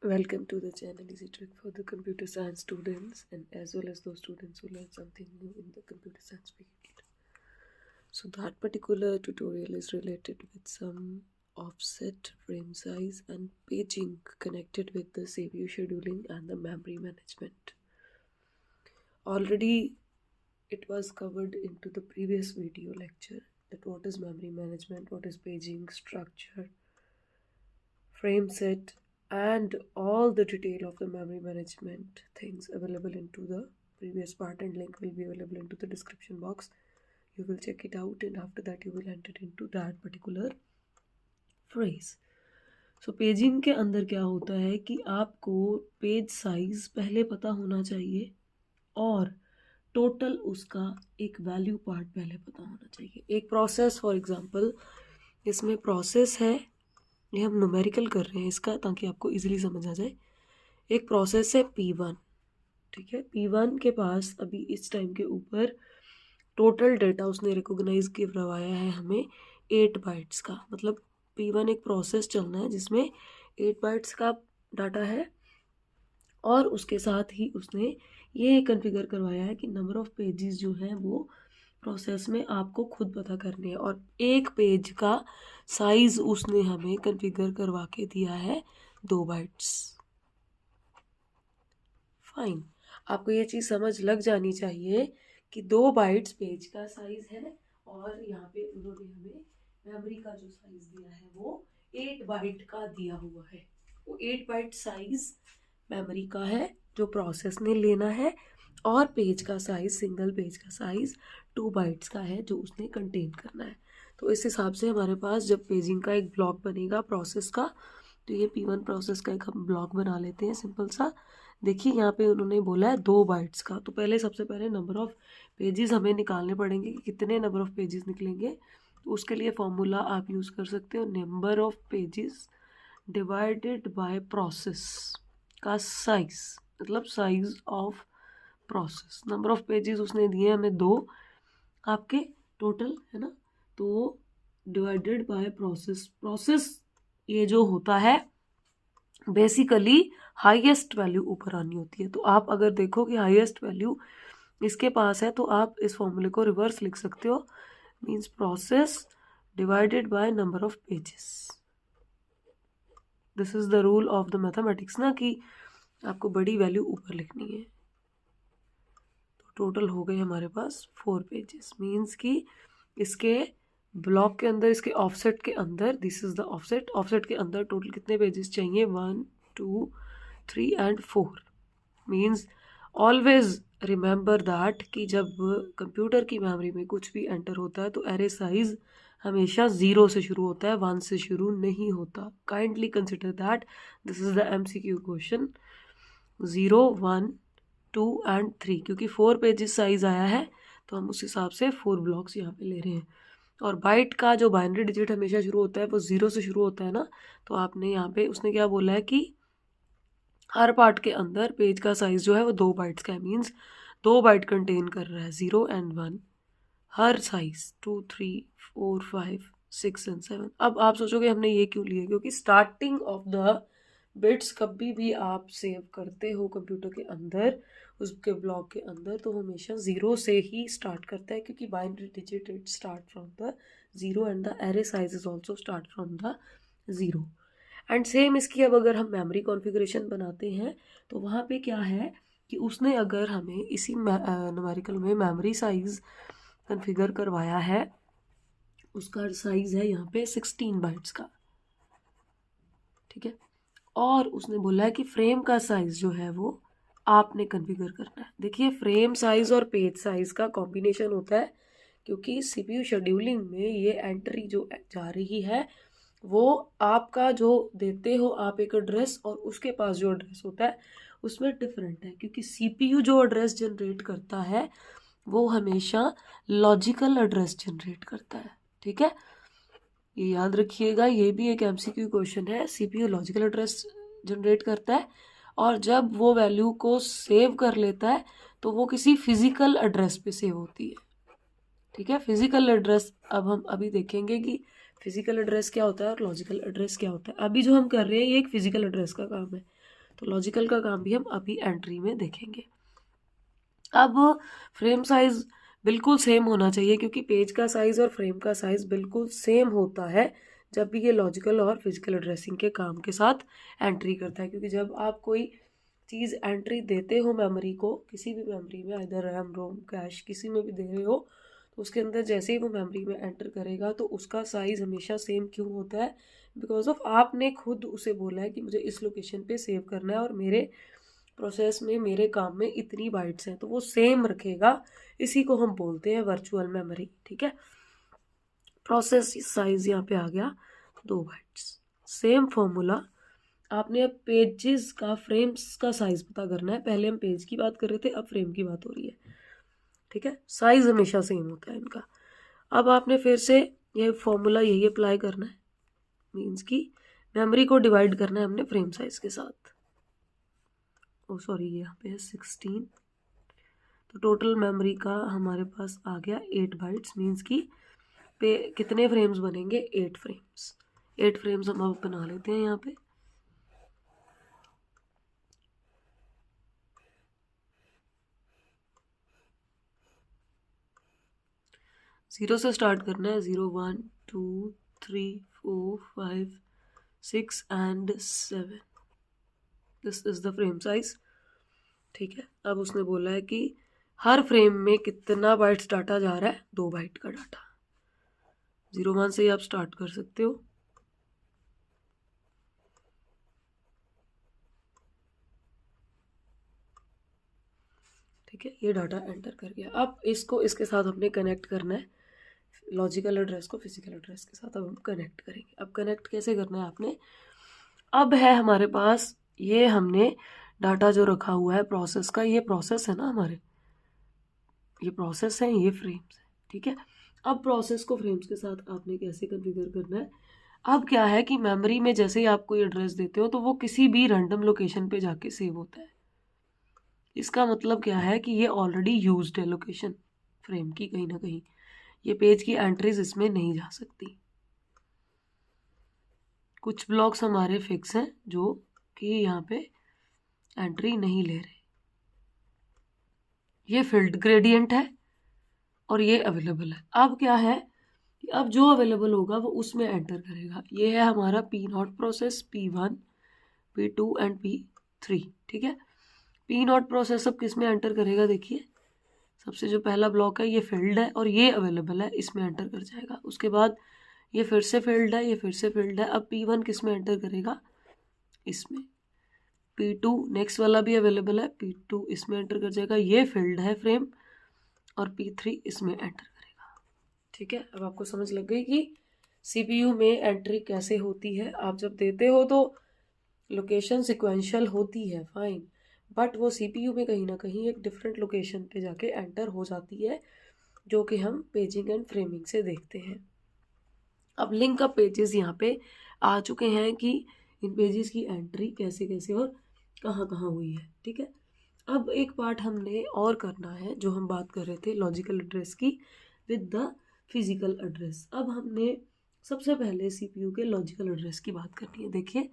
Welcome to the channel Easy Trick for the computer science students and as well as those students who learn something new in the computer science field. So that particular tutorial is related with some offset, frame size and paging connected with the CPU scheduling and the memory management. Already it was covered into the previous video lecture that what is memory management, what is paging, structure, frame set and all the detail of the memory management things available into the previous part, and link will be available into the description box. You will check it out and after that you will enter into that particular phrase. So paging के अंदर क्या होता है कि आपको page size पहले पता होना चाहिए और टोटल उसका एक वैल्यू पार्ट पहले पता होना चाहिए. एक प्रोसेस, फॉर एग्जांपल इसमें प्रोसेस है, ये हम न्यूमेरिकल कर रहे हैं इसका ताकि आपको इजीली समझ आ जाए. एक प्रोसेस है P1, ठीक है. P1 के पास अभी इस टाइम के ऊपर टोटल डेटा उसने रिकॉग्नाइज करवाया है हमें 8 बाइट्स का. मतलब P1 एक प्रोसेस चलना है जिसमें 8 बाइट्स का डाटा है और उसके साथ ही उसने ये कॉन्फ़िगर करवाया है कि नंबर ऑफ पेजेस जो हैं वो प्रोसेस में आपको खुद पता करने हैं और एक पेज का साइज उसने हमें कॉन्फ़िगर करवा के दिया है 2 बाइट्स. फाइन, आपको ये चीज़ समझ लग जानी चाहिए कि 2 बाइट्स पेज का साइज है और यहाँ पे उन्होंने हमें मेमोरी का जो साइज दिया है वो 8 बाइट का दिया हुआ है. वो 8 बाइट साइज मेमोरी का है जो प्रोसेस ने लेना है और पेज का साइज, सिंगल पेज का साइज 2 बाइट्स का है जो उसने कंटेन करना है. तो इस हिसाब से हमारे पास जब पेजिंग का एक ब्लॉक बनेगा प्रोसेस का, तो ये P1 प्रोसेस का एक हम ब्लॉक बना लेते हैं सिंपल सा. देखिए यहाँ पे उन्होंने बोला है 2 बाइट्स का, तो पहले सबसे पहले नंबर ऑफ पेजेस हमें निकालने पड़ेंगे कि कितने नंबर ऑफ पेजेस निकलेंगे. तो उसके लिए फॉर्मूला आप यूज़ कर सकते हो, number of pages divided by process का साइज, मतलब size of process. Number of pages उसने दिए हमें 2 आपके टोटल है ना, तो डिवाइडेड बाय प्रोसेस. प्रोसेस ये जो होता है बेसिकली हाईएस्ट वैल्यू ऊपर आनी होती है. तो आप अगर देखो कि हाईएस्ट वैल्यू इसके पास है तो आप इस फॉर्मूले को रिवर्स लिख सकते हो, means process divided by number of pages. This is the rule of the mathematics ना, कि आपको बड़ी वैल्यू ऊपर लिखनी है. तो टोटल हो गए हमारे पास 4 पेजेस, मींस कि इसके ब्लॉक के अंदर, इसके ऑफसेट के अंदर, this is the offset, offset के अंदर टोटल कितने पेजेस चाहिए 1 2 3 and 4. Means always remember that कि जब कंप्यूटर की मेमोरी में कुछ भी एंटर होता है तो एरे साइज हमेशा 0 से शुरू होता है, 1 से शुरू नहीं होता. Kindly consider that this is the MCQ question. 0 1 2 and 3, क्योंकि 4 पेजेस साइज आया है तो हम उस हिसाब से 4 ब्लॉक्स यहाँ पे ले रहे हैं. और बाइट का जो बाइनरी डिजिट हमेशा शुरू होता है वो 0 से शुरू होता है ना, तो आपने यहाँ पे उसने क्या बोला है कि हर पार्ट के अंदर पेज का साइज जो है वो 2 बाइट्स का है. मीन्स 2 बाइट कंटेन कर रहा है, 0 एंड 1. Her size 2 3 4 5 6 and 7. अब आप सोचोगे हमने ये क्यों लिया, क्योंकि स्टार्टिंग ऑफ द बिट्स कभी भी आप सेव करते हो कंप्यूटर के अंदर, उसके ब्लॉक के अंदर, तो हमेशा 0 से ही स्टार्ट करता है, क्योंकि binary digit it start from the 0 and the array size is also start from the 0. And same इसकी अब अगर हम मेमोरी कॉन्फ़िगरेशन बनाते हैं तो वहाँ पे क्या है कि उसने अगर हमें इसी न्यूमेरिकल में मेमोरी साइज कॉन्फ़िगर करवाया है, उसका साइज है यहाँ पे 16 बाइट्स का, ठीक है. और उसने बोला है कि फ्रेम का साइज जो है वो आपने कॉन्फ़िगर करना है. देखिए फ्रेम साइज और पेज साइज का कॉम्बिनेशन होता है, क्योंकि CPU शेड्यूलिंग में ये एंट्री जो जा रही है वो आपका जो देते हो आप एक एड्रेस और उसके पास जो एड्रेस होता है उसमें डिफरेंट है, क्योंकि CPU जो एड्रेस जनरेट करता है वो हमेशा लॉजिकल एड्रेस जनरेट करता है, ठीक है. ये याद रखिएगा, ये भी एक MCQ क्वेश्चन है. CPU लॉजिकल एड्रेस जनरेट करता है और जब वो वैल्यू को सेव कर लेता है तो वो किसी फिजिकल एड्रेस पे सेव होती है, ठीक है. फिजिकल एड्रेस अब हम अभी देखेंगे कि फिजिकल एड्रेस क्या होता है और लॉजिकल एड्रेस क्या होता है. अभी जो हम कर रहे हैं ये एक फिजिकल एड्रेस का काम है. तो लॉजिकल का काम भी हम अभी एंट्री में देखेंगे। अब फ्रेम साइज बिल्कुल सेम होना चाहिए, क्योंकि पेज का साइज और फ्रेम का साइज बिल्कुल सेम होता है जब भी ये लॉजिकल और फिजिकल एड्रेसिंग के काम के साथ एंट्री करता है। क्योंकि जब आप कोई चीज़ एंट्री देते हो मेमोरी को, किसी भी मेमोरी में, इधर रैम रोम कैश किसी में भी दे रहे हो, तो उसके अंदर जैसे ही वो मेमोरी में एंटर करेगा तो उसका साइज़ हमेशा सेम क्यों होता है? बिकॉज ऑफ आपने खुद उसे बोला है कि मुझे इस लोकेशन पे सेव करना है और मेरे प्रोसेस में, मेरे काम में इतनी बाइट्स हैं, तो वो सेम रखेगा। इसी को हम बोलते हैं वर्चुअल मेमोरी। ठीक है, प्रोसेस साइज यहाँ पे आ गया 2 बाइट्स। सेम फॉर्मूला आपने अब पेजेस का, फ्रेम्स का साइज पता करना है। पहले हम पेज की बात कर रहे थे, अब फ्रेम की बात हो रही है। ठीक है, साइज हमेशा सेम होता है इनका। अब आपने फिर से ये फॉर्मूला यही अप्लाई करना है, मीन्स कि मेमोरी को डिवाइड करना है हमने फ्रेम साइज के साथ। ओ सॉरी, यहाँ पे है 16, तो टोटल मेमोरी का हमारे पास आ गया 8 बाइट्स, मीन्स कि पे कितने फ्रेम्स बनेंगे? 8 फ्रेम्स। 8 फ्रेम्स हम अब बना लेते हैं यहाँ पे। जीरो से स्टार्ट करना है। 0 1 2 3 4 5 6 and 7। This is the frame size. ठीक है, अब उसने बोला है कि हर फ्रेम में कितना बाइट्स डाटा जा रहा है? 2 बाइट का डाटा। 0 1 से ही आप स्टार्ट कर सकते हो। ठीक है, ये डाटा एंटर कर गया। अब इसको इसके साथ हमने कनेक्ट करना है, लॉजिकल एड्रेस को फिजिकल एड्रेस के साथ अब हम कनेक्ट करेंगे। अब कनेक्ट कैसे करना है आपने? अब है हमारे पास ये, हमने डाटा जो रखा हुआ है प्रोसेस का, ये प्रोसेस है ना हमारे, ये प्रोसेस है, ये फ्रेम्स है। ठीक है, अब प्रोसेस को फ्रेम्स के साथ आपने कैसे कॉन्फ़िगर करना है? अब क्या है कि मेमोरी में जैसे ही आप कोई एड्रेस देते हो तो वो किसी भी रैंडम लोकेशन पे जाके सेव होता है। इसका मतलब क्या है कि ये ऑलरेडी यूज्ड है लोकेशन फ्रेम की कहीं ना कहीं। ये पेज की एंट्रीज इसमें नहीं जा सकती। कुछ ब्लॉक्स हमारे फिक्स हैं जो कि यहाँ पे एंट्री नहीं ले रहे। ये फील्ड ग्रेडियंट है और ये अवेलेबल है। अब क्या है कि अब जो अवेलेबल होगा वो उसमें एंटर करेगा। ये है हमारा P0 process, P1 P2 and P3। ठीक है, P0 प्रोसेस अब किस में एंटर करेगा? देखिए, सबसे जो पहला ब्लॉक है ये फील्ड है और ये अवेलेबल है, इसमें एंटर कर जाएगा। उसके बाद ये फिर से फील्ड है, ये फिर से फील्ड है। अब P1 किस में एंटर करेगा? इसमें। P2 नेक्स्ट वाला भी अवेलेबल है, P2 इसमें एंटर कर जाएगा, ये फील्ड है फ्रेम, और P3 इसमें एंटर करेगा। ठीक है, अब आपको समझ लग गई कि CPU में एंट्री कैसे होती है। आप जब देते हो तो लोकेशन सिक्वेंशियल होती है, फाइन, बट वो CPU में कहीं ना कहीं एक डिफरेंट लोकेशन पे जाके एंटर हो जाती है, जो कि हम पेजिंग एंड फ्रेमिंग से देखते हैं। अब लिंक अप पेजेस यहाँ पे आ चुके हैं कि इन पेजेस की एंट्री कैसे कैसे और कहाँ कहाँ हुई है। ठीक है, अब एक पार्ट हमने और करना है, जो हम बात कर रहे थे लॉजिकल एड्रेस की विद द फिजिकल एड्रेस। अब हमने सबसे पहले CPU के लॉजिकल एड्रेस की बात करनी है। देखिए,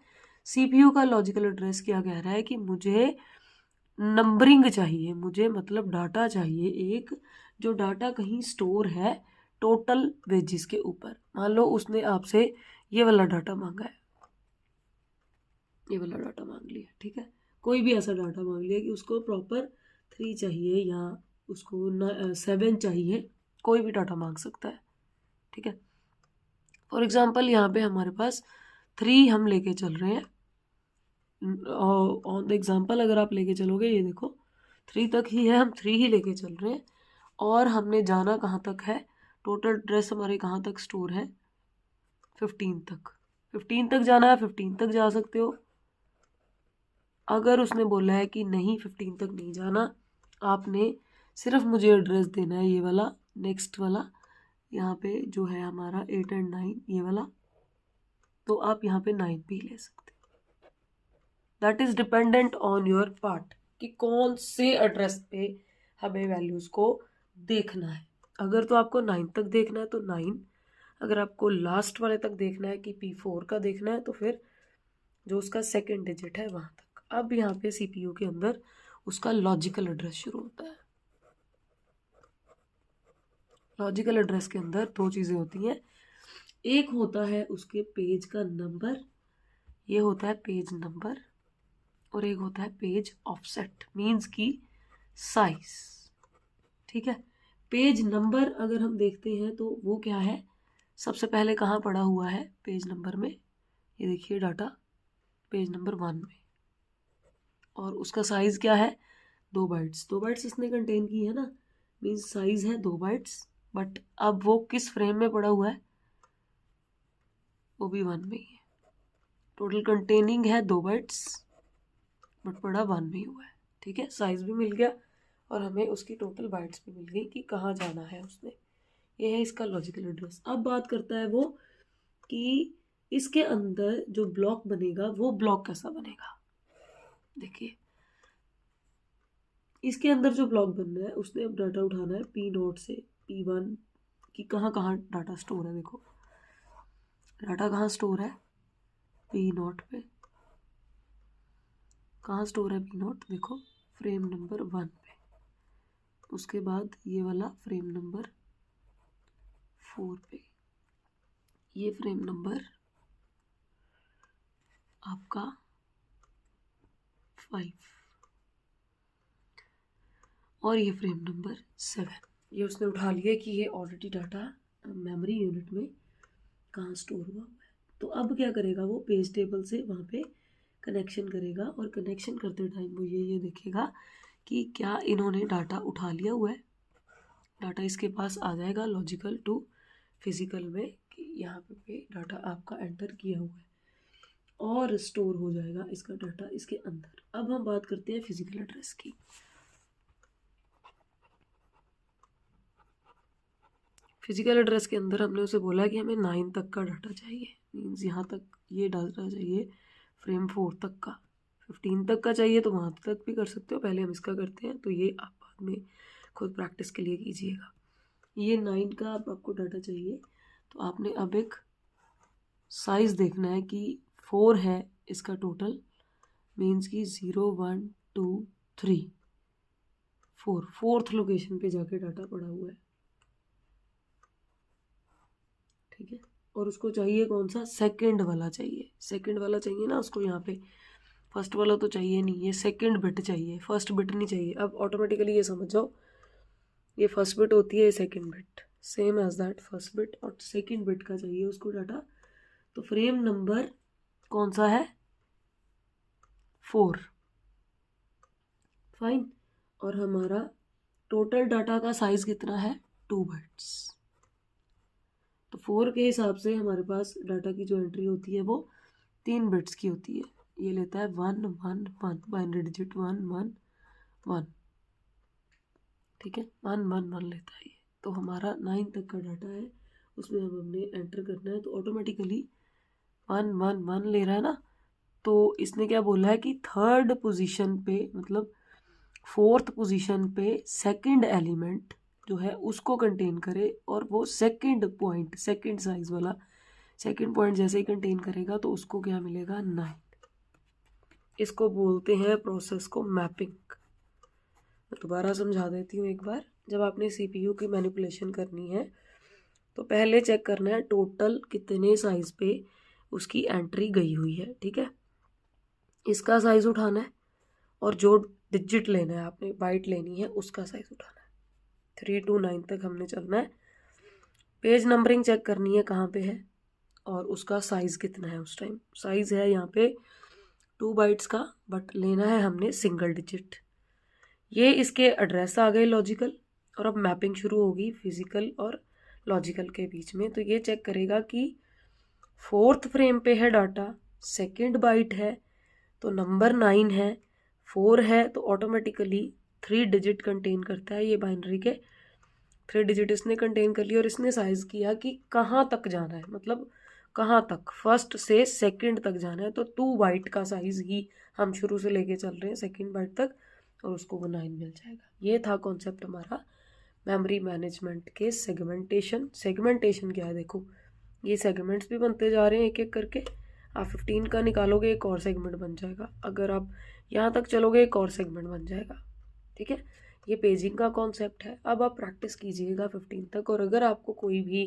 CPU का लॉजिकल एड्रेस क्या कह रहा है कि मुझे नंबरिंग चाहिए, मुझे मतलब डाटा चाहिए एक, जो डाटा कहीं स्टोर है टोटल वेजेस के ऊपर। मान लो उसने आपसे ये वाला डाटा मांगा है, ये वाला डाटा मांग लिया। ठीक है, कोई भी ऐसा डाटा मांग लिया कि उसको प्रॉपर 3 चाहिए या उसको 7 चाहिए, कोई भी डाटा मांग सकता है। ठीक है, फॉर एग्जाम्पल यहाँ पे हमारे पास 3 हम लेके चल रहे हैं। ऑन द एग्जाम्पल अगर आप लेके चलोगे, ये देखो 3 तक ही है, हम 3 ही लेके चल रहे हैं। और हमने जाना कहाँ तक है? टोटल एड्रेस हमारे कहाँ तक स्टोर है? 15 तक। 15 तक जाना है, 15 तक जा सकते हो। अगर उसने बोला है कि नहीं 15 तक नहीं जाना, आपने सिर्फ मुझे एड्रेस देना है ये वाला, नेक्स्ट वाला, यहाँ पे जो है हमारा 8 एंड 9 ये वाला, तो आप यहाँ पे 9 भी ले सकते हो। That is dependent on your part कि कौन से एड्रेस पे हमें वैल्यूज़ को देखना है। अगर तो आपको 9 तक देखना है तो 9, अगर आपको लास्ट वाले तक देखना है कि P4 का देखना है तो फिर जो उसका सेकेंड डिजिट है वहाँ तक। अब यहाँ पे CPU के अंदर उसका लॉजिकल एड्रेस शुरू होता है। लॉजिकल एड्रेस के अंदर दो चीज़ें होती हैं, एक होता है उसके पेज का नंबर, ये होता है पेज नंबर, और एक होता है पेज ऑफसेट, मीन्स की साइज। ठीक है, पेज नंबर अगर हम देखते हैं तो वो क्या है, सबसे पहले कहाँ पड़ा हुआ है पेज नंबर में, ये देखिए डाटा पेज नंबर 1 में, और उसका साइज क्या है 2 बाइट्स। 2 बाइट्स इसने कंटेन की है ना, मीन्स साइज है 2 बाइट्स, बट अब वो किस फ्रेम में पड़ा हुआ है, वो भी 1 में ही है। टोटल कंटेनिंग है 2 बाइट्स बट पड़ा 1 में ही हुआ है। ठीक है, साइज भी मिल गया और हमें उसकी टोटल बाइट्स भी मिल गई कि कहाँ जाना है उसने। ये है इसका लॉजिकल एड्रेस। अब बात करता है वो कि इसके अंदर जो ब्लॉक बनेगा वो ब्लॉक कैसा बनेगा। देखिए इसके अंदर जो ब्लॉक बनना है उसने अब डाटा उठाना है P0 से P1 की कहाँ कहाँ डाटा स्टोर है। देखो डाटा कहाँ स्टोर है P0 पे, कहाँ स्टोर है P0, देखो फ्रेम नंबर 1 पे, उसके बाद ये वाला फ्रेम नंबर 4 पे, ये फ्रेम नंबर आपका 5 और ये फ्रेम नंबर 7। ये उसने उठा लिया कि ये ऑलरेडी डाटा मेमोरी यूनिट में कहाँ स्टोर हुआ है। तो अब क्या करेगा वो पेज टेबल से वहाँ पे कनेक्शन करेगा, और कनेक्शन करते टाइम वो ये देखेगा कि क्या इन्होंने डाटा उठा लिया हुआ है। डाटा इसके पास आ जाएगा लॉजिकल टू फिजिकल में कि यहाँ पे डाटा आपका एंटर किया हुआ है, और स्टोर हो जाएगा इसका डाटा इसके अंदर। अब हम बात करते हैं फिजिकल एड्रेस की। फिजिकल एड्रेस के अंदर हमने उसे बोला कि हमें 9 तक का डाटा चाहिए, मीन्स यहाँ तक ये डाटा चाहिए फ्रेम 4 तक का। 15 तक का चाहिए तो वहाँ तक भी कर सकते हो, पहले हम इसका करते हैं, तो ये आप बाद में खुद प्रैक्टिस के लिए कीजिएगा। ये 9 का आपको डाटा चाहिए, तो आपने अब एक साइज देखना है कि 4 है इसका टोटल, मीन्स की 0 1 2 3 4, फोर्थ लोकेशन पे जाके डाटा पड़ा हुआ है। ठीक है, और उसको चाहिए कौन सा, सेकंड वाला चाहिए। सेकंड वाला चाहिए ना उसको, यहाँ पे फर्स्ट वाला तो चाहिए नहीं, ये सेकंड बिट चाहिए, फर्स्ट बिट नहीं चाहिए। अब ऑटोमेटिकली ये समझ जाओ, ये फर्स्ट बिट होती है, second bit, same as that first bit और सेकंड बिट का चाहिए उसको डाटा। तो फ्रेम नंबर कौन सा है 4, फाइन। और हमारा टोटल डाटा का साइज कितना है 2 बाइट्स। तो 4 के हिसाब से हमारे पास डाटा की जो एंट्री होती है वो 3 बिट्स की होती है। ये लेता है 1 1 1, बाइनरी डिजिट 1 1 1। ठीक है, 1 1 1 लेता है ये। तो हमारा 9 तक का डाटा है, उसमें अब हमने एंटर करना है, तो ऑटोमेटिकली 1 1 1 ले रहा है ना। तो इसने क्या बोला है कि थर्ड पोजीशन पे, मतलब फोर्थ पोजीशन पे सेकंड एलिमेंट जो है उसको कंटेन करे, और वो सेकंड पॉइंट, सेकंड साइज वाला सेकंड पॉइंट जैसे ही कंटेन करेगा तो उसको क्या मिलेगा 9। इसको बोलते हैं प्रोसेस को मैपिंग। मैं दोबारा समझा देती हूँ एक बार। जब आपने CPU की मैनिपुलेशन करनी है तो पहले चेक करना है टोटल कितने साइज पे उसकी एंट्री गई हुई है। ठीक है, इसका साइज उठाना है, और जो डिजिट लेना है आपने, बाइट लेनी है, उसका साइज उठाना है। 3 to 9 तक हमने चलना है। पेज नंबरिंग चेक करनी है कहाँ पे है, और उसका साइज कितना है। उस टाइम साइज है यहाँ पे 2 बाइट्स का, बट लेना है हमने सिंगल डिजिट। ये इसके एड्रेस आ गए लॉजिकल, और अब मैपिंग शुरू होगी फिजिकल और लॉजिकल के बीच में। तो ये चेक करेगा कि 4th फ्रेम पे है डाटा, सेकंड बाइट है, तो नंबर 9 है, 4 है, तो ऑटोमेटिकली 3 डिजिट कंटेन करता है। ये बाइनरी के 3 डिजिट इसने कंटेन कर लिया, और इसने साइज किया कि कहाँ तक जाना है, मतलब कहाँ तक, फर्स्ट से सेकंड तक जाना है। तो 2 बाइट का साइज ही हम शुरू से लेके चल रहे हैं सेकंड बाइट तक, और उसको वो 9 मिल जाएगा। ये था कॉन्सेप्ट हमारा मेमोरी मैनेजमेंट के सेगमेंटेशन। सेगमेंटेशन क्या है, देखो ये सेगमेंट्स भी बनते जा रहे हैं एक एक करके। आप 15 का निकालोगे एक और सेगमेंट बन जाएगा, अगर आप यहाँ तक चलोगे एक और सेगमेंट बन जाएगा। ठीक है, ये पेजिंग का कॉन्सेप्ट है। अब आप प्रैक्टिस कीजिएगा 15 तक, और अगर आपको कोई भी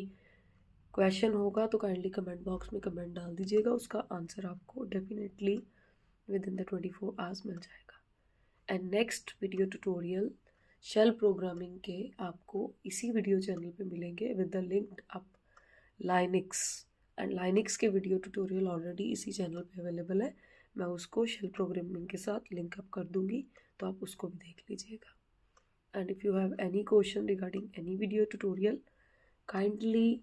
क्वेश्चन होगा तो काइंडली कमेंट बॉक्स में कमेंट डाल दीजिएगा, उसका आंसर आपको definitely within the 24 hours मिल जाएगा। And next video tutorial shell programming के आपको इसी वीडियो चैनल पे मिलेंगे with the linked up Linux, and Linux के वीडियो ट्यूटोरियल ऑलरेडी इसी चैनल पे अवेलेबल है। मैं उसको शेल प्रोग्रामिंग के साथ लिंक अप कर दूंगी, तो आप उसको भी देख लीजिएगा। And if you have any question regarding any video tutorial, kindly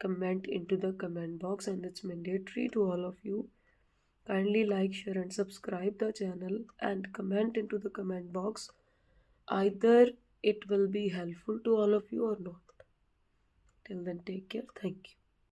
comment into the comment box, and it's mandatory to all of you. Kindly like, share and subscribe the channel and comment into the comment box. Either it will be helpful to all of you or not. Till then, take care. Thank you.